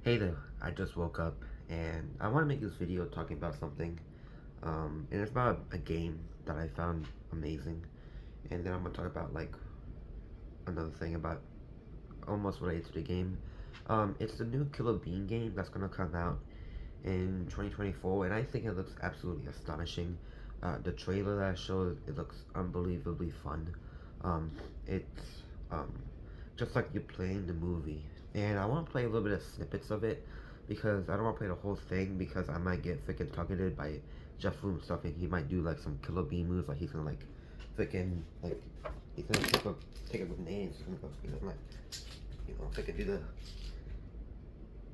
Hey there, I just woke up and I want to make this video talking about something. And it's about a game that I found amazing. And then I'm going to talk about like another thing about almost related to the game. It's the new Killer Bean game that's going to come out in 2024, and I think it looks absolutely astonishing. The trailer that I showed, it looks unbelievably fun. Um, it's um, just like you're playing the movie, and I want to play a little bit of snippets of it because I don't want to play the whole thing because I might get freaking targeted by Jeff Room stuff, and he might do like some Killer Bean moves, like he's gonna like freaking like he's gonna take a grenade, he's gonna go, like freaking do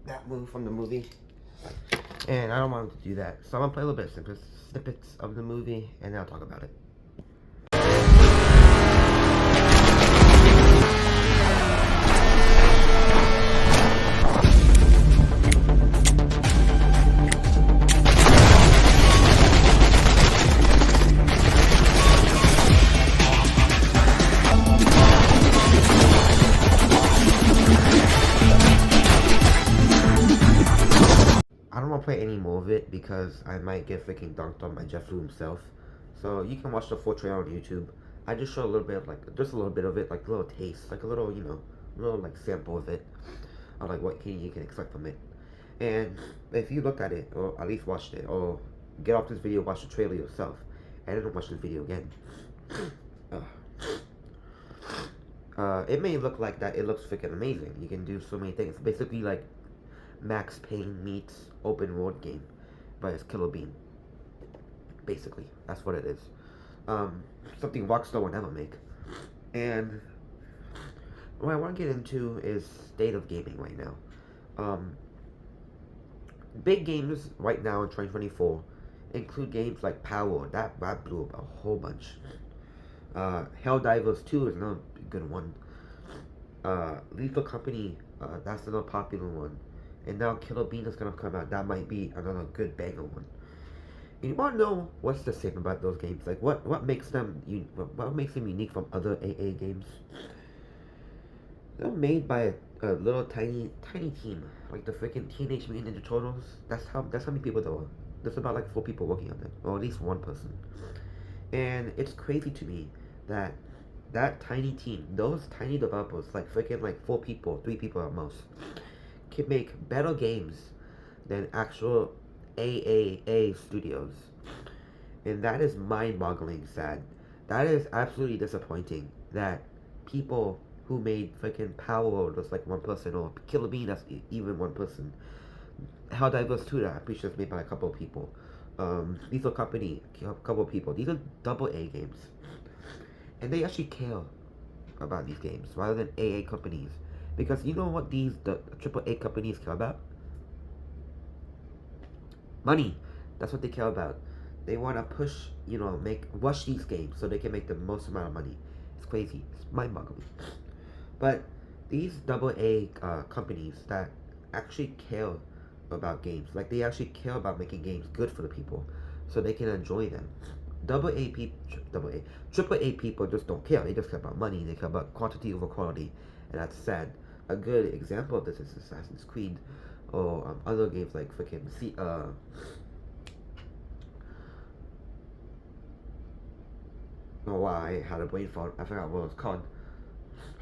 that move from the movie. And I don't want him to do that. So I'm gonna play a little bit of snippets of the movie, and then I'll talk about it. I don't want to play any more of it because I might get freaking dunked on by Jeff Lu himself. So you can watch the full trailer on YouTube. I just show a little bit of just a little bit of it, like a little taste, like a little, little like sample of it, of like what you can expect from it. And if you looked at it, or at least watched it, or get off this video, watch the trailer yourself, and then watch this video again. It may look like that. It looks freaking amazing. You can do so many things. Basically, like Max Payne meets open world game, but it's Killer Bean. Basically, that's what it is. Something Rockstar would never make. And what I want to get into is state of gaming right now. Big games right now in 2024 include games like Power. That blew up a whole bunch. Helldivers 2 is another good one. Lethal Company, that's another popular one. And now Killer Bean is gonna come out. That might be another good banger one. And you wanna know what's the same about those games? Like what makes them unique from other AA games? They're made by a little tiny team, like the freaking Teenage Mutant Ninja Turtles. That's how many people there were. There's about like 4 people working on it, or at least one person. And it's crazy to me that that tiny team, those tiny developers, like freaking like 4 people, 3 people at most, can make better games than actual AAA studios. And that is mind-boggling sad. That is absolutely disappointing that people who made freaking Power just like one person, or Killer Bean that's even one person. Helldivers 2 that I'm pretty sure is made by a couple of people. Lethal Company, a couple of people. These are double A games. And they actually care about these games rather than AA companies. Because you know what the triple A companies care about? Money. That's what they care about. They want to push, rush these games so they can make the most amount of money. It's crazy. It's mind-boggling. But these double A companies that actually care about games, like they actually care about making games good for the people, so they can enjoy them. Triple A people just don't care. They just care about money. They care about quantity over quality, and that's sad. A good example of this is Assassin's Creed, or other games like freaking oh wow, I had a brain fart. I forgot what it was called.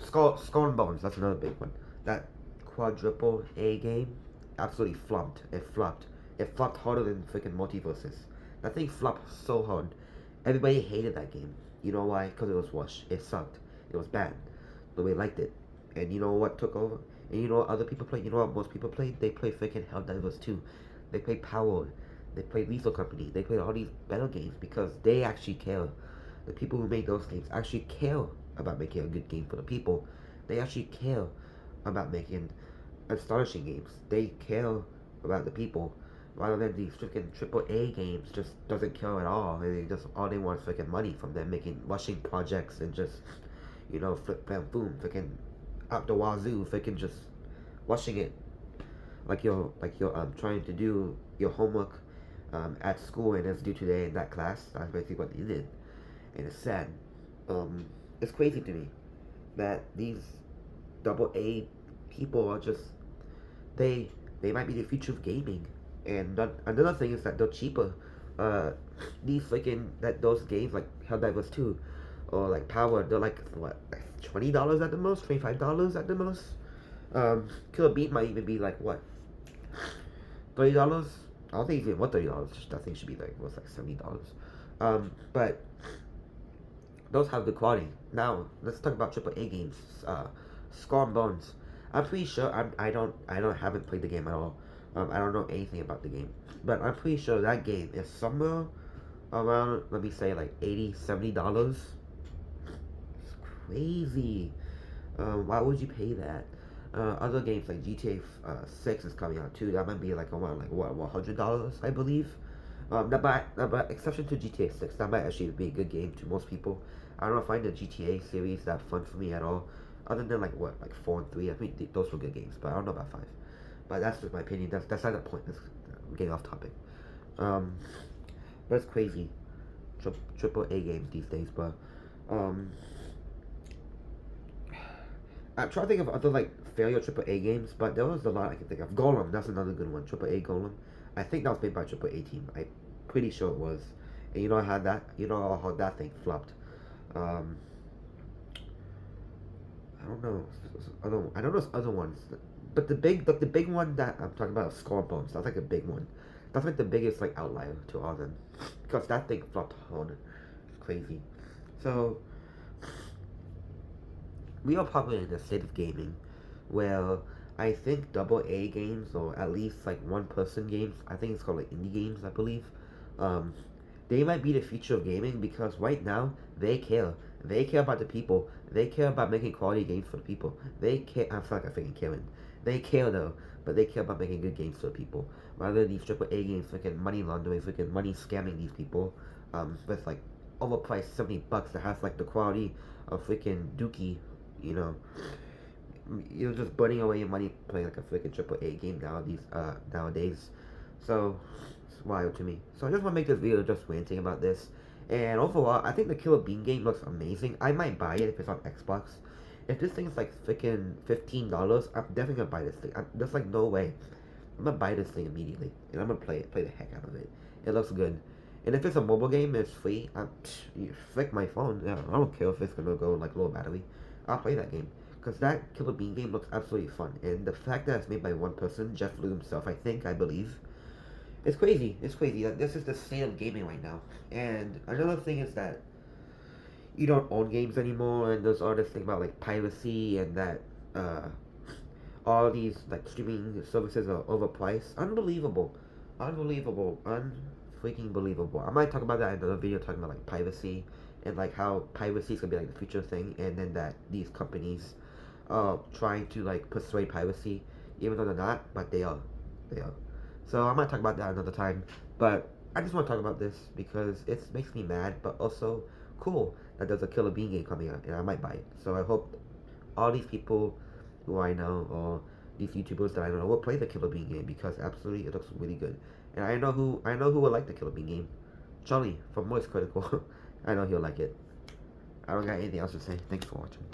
Skull and Bones. That's another big one. That quadruple A game absolutely flopped. It flopped. It flopped harder than freaking Multiverses. That thing flopped so hard. Everybody hated that game. You know why? Because it was wash. It sucked. It was bad. Nobody liked it. And you know what took over? And you know what other people played? You know what most people played? They played freaking Helldivers 2. They played Power. They played Lethal Company. They played all these better games because they actually care. The people who made those games actually care about making a good game for the people. They actually care about making astonishing games. They care about the people rather than these freaking triple A games just doesn't care at all. They just all they want is freaking money from them making rushing projects and just flip bam boom freaking out the wazoo freaking just rushing it like you're trying to do your homework at school and it's due today in that class. That's basically what they did, and it's sad. It's crazy to me that these double A people are just they They might be the future of gaming. And another thing is that they're cheaper. Uh, these freaking that those games like Helldivers 2 or like Power, they're like what, like $20 at the most, $25 at the most. Killer Beat might even be like what, $30. I don't think it's even what $30. That thing should be like what's like $70. But those have good quality. Now let's talk about AAA games. Skull and Bones. I'm pretty sure I don't haven't played the game at all. I don't know anything about the game, but I'm pretty sure that game is somewhere around, let me say, like $80, $70. It's crazy. Why would you pay that? Other games like GTA 6 is coming out too. That might be like around like what, $100, I believe. But exception to GTA 6, that might actually be a good game to most people. I don't find the GTA series that fun for me at all. Other than like what, like 4 and 3, I think those were good games. But I don't know about 5. But that's just my opinion. That's not the point. That's getting off topic. Um, but it's crazy. Triple A games these days. But um, I'm trying to think of other like failure triple A games, but there was a lot I can think of. Golem, that's another good one. Triple A Golem. I think that was made by Triple A team. I'm pretty sure it was. And you know how that thing flopped. Um, I don't know. I don't know other ones, but the big one that I'm talking about is Skull and Bones. That's like a big one. That's like the biggest like outlier to all of them, because that thing flopped hard. It's crazy. So we are probably in a state of gaming where I think double A games, or at least like one person games, I think it's called like indie games, I believe. Um, they might be the future of gaming because right now they care. They care about the people. They care about making quality games for the people. They care. I'm sorry, I'm freaking caring. They care though, but they care about making good games for the people. Rather than these triple A games, freaking money laundering, freaking money scamming these people, with like overpriced $70 that has like the quality of freaking Dookie, you know. You're just burning away your money playing like a freaking triple A game nowadays. So it's wild to me. So I just want to make this video just ranting about this. And overall, I think the Killer Bean game looks amazing. I might buy it if it's on Xbox. If this thing's like freaking $15, I'm definitely gonna buy this thing. There's like no way. I'm gonna buy this thing immediately, and I'm gonna play the heck out of it. It looks good. And if it's a mobile game, it's free. You flick my phone. Yeah, I don't care if it's gonna go like low battery. I'll play that game. Because that Killer Bean game looks absolutely fun. And the fact that it's made by one person, Jeff Lu himself, I believe, it's crazy. It's crazy. That this is the state of gaming right now. And another thing is that you don't own games anymore, and there's all this thing about like piracy and that all these like streaming services are overpriced. Unbelievable. Unbelievable. Unfreaking believable. I might talk about that in another video talking about like piracy and like how piracy is gonna be like the future thing, and then that these companies trying to like persuade piracy, even though they're not, but they are. They are. So I might talk about that another time. But I just want to talk about this because it makes me mad, but also cool that there's a Killer Bean game coming out, and I might buy it. So I hope all these people who I know, or these YouTubers that I know, will play the Killer Bean game because absolutely it looks really good. And I know who will like the Killer Bean game. Charlie from Moist Critical. I know he'll like it. I don't got anything else to say. Thanks for watching.